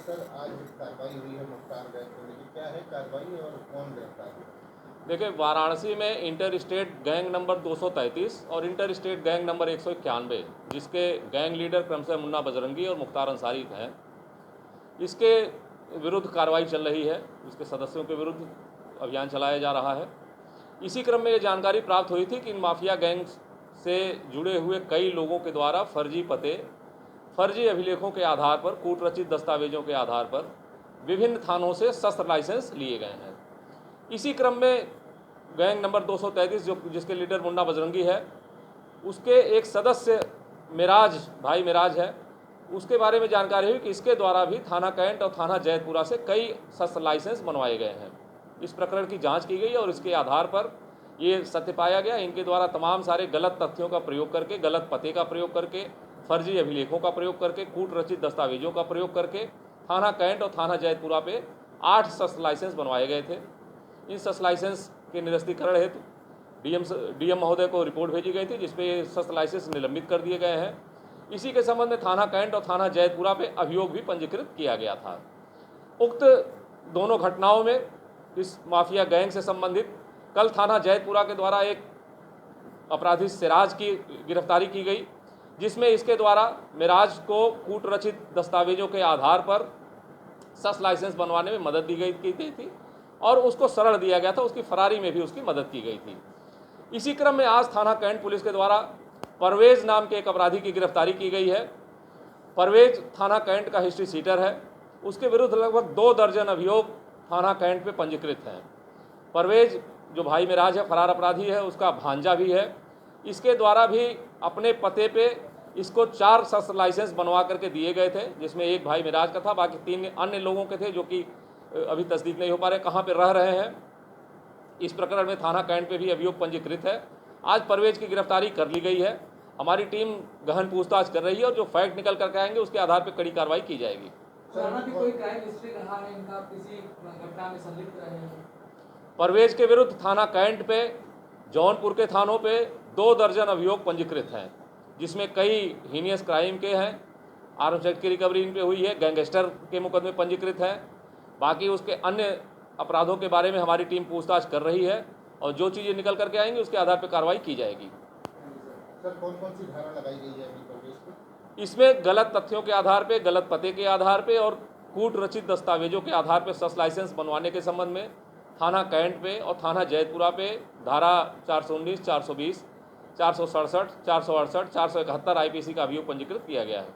Sir, आज कार्रवाई हुई है मुख्तार गैंग को लेकर, क्या है कार्रवाई और कौन गिरफ्तार हुआ? देखिए, वाराणसी में इंटर स्टेट गैंग नंबर 233 और इंटर स्टेट गैंग नंबर 191, जिसके गैंग लीडर क्रमशः मुन्ना बजरंगी और मुख्तार अंसारी हैं, इसके विरुद्ध कार्रवाई चल रही है। इसके सदस्यों के विरुद्ध अभियान चलाया जा रहा है। इसी क्रम में ये जानकारी प्राप्त हुई थी कि इन माफिया गैंग से जुड़े हुए कई लोगों के द्वारा फर्जी पते, फर्जी अभिलेखों के आधार पर, कूट रचित दस्तावेजों के आधार पर विभिन्न थानों से शस्त्र लाइसेंस लिए गए हैं। इसी क्रम में गैंग नंबर 233, जो जिसके लीडर मुन्ना बजरंगी है, उसके एक सदस्य भाई मिराज है, उसके बारे में जानकारी हुई कि इसके द्वारा भी थाना कैंट और थाना जैतपुरा से कई शस्त्र लाइसेंस बनवाए गए हैं। इस प्रकरण की जांच की गई और इसके आधार पर ये सत्य पाया गया। इनके द्वारा तमाम सारे गलत तथ्यों का प्रयोग करके, गलत पते का प्रयोग करके, फर्जी अभिलेखों का प्रयोग करके, कूट रचित दस्तावेजों का प्रयोग करके थाना कैंट और थाना जैतपुरा पे 8 शस्त्र लाइसेंस बनवाए गए थे। इन शस्त्र लाइसेंस के निरस्तीकरण हेतु डीएम महोदय को रिपोर्ट भेजी गई थी, जिसपे ये शस्त्र लाइसेंस निलंबित कर दिए गए हैं। इसी के संबंध में थाना कैंट और थाना जैतपुरा पे अभियोग भी पंजीकृत किया गया था। उक्त दोनों घटनाओं में इस माफिया गैंग से संबंधित कल थाना जैतपुरा के द्वारा एक अपराधी सिराज की गिरफ्तारी की गई, जिसमें इसके द्वारा मिराज को कूट रचित दस्तावेजों के आधार पर शस्त्र लाइसेंस बनवाने में मदद की गई थी और उसको शरण दिया गया था। उसकी फरारी में भी उसकी मदद की गई थी। इसी क्रम में आज थाना कैंट पुलिस के द्वारा परवेज नाम के एक अपराधी की गिरफ्तारी की गई है। परवेज थाना कैंट का हिस्ट्री सीटर है। उसके विरुद्ध लगभग 2 दर्जन अभियोग थाना कैंट पे पंजीकृत हैं। परवेज जो भाई मिराज है, फरार अपराधी है, उसका भांजा भी है। इसके द्वारा भी अपने पते पे इसको 4 शस्त्र लाइसेंस बनवा करके दिए गए थे, जिसमें एक भाई मिराज का था, बाकी 3 अन्य लोगों के थे, जो कि अभी तस्दीक नहीं हो पा रहे कहाँ पे रह रहे हैं। इस प्रकरण में थाना कैंट पे भी अभियोग पंजीकृत है। आज परवेज की गिरफ्तारी कर ली गई है। हमारी टीम गहन पूछताछ कर रही है और जो फैक्ट निकल करके आएंगे उसके आधार पर कड़ी कार्रवाई की जाएगी। कोई क्राइम हिस्ट्री रहा है इनका, किसी घटना में संलिप्त रहे हैं? परवेज के विरुद्ध थाना कैंट पे, जौनपुर के थानों पे 2 दर्जन अभियोग पंजीकृत हैं, जिसमें कई हीनियस क्राइम के हैं। आर्म्स एक्ट की रिकवरी इन पे हुई है, गैंगस्टर के मुकदमे पंजीकृत हैं। बाकी उसके अन्य अपराधों के बारे में हमारी टीम पूछताछ कर रही है और जो चीज़ें निकल करके आएंगी उसके आधार पर कार्रवाई की जाएगी। सर, कौन कौन सी धारा लगाई गई है अभी परवेज पर? इसमें गलत तथ्यों के आधार पे, गलत पते के आधार पे और कूट रचित दस्तावेजों के आधार पे शस्त्र लाइसेंस बनवाने के संबंध में थाना कैंट पे और थाना जैतपुरा पे धारा 419, 420, 467, 468, 471 आईपीसी का अभियोग पंजीकृत किया गया है।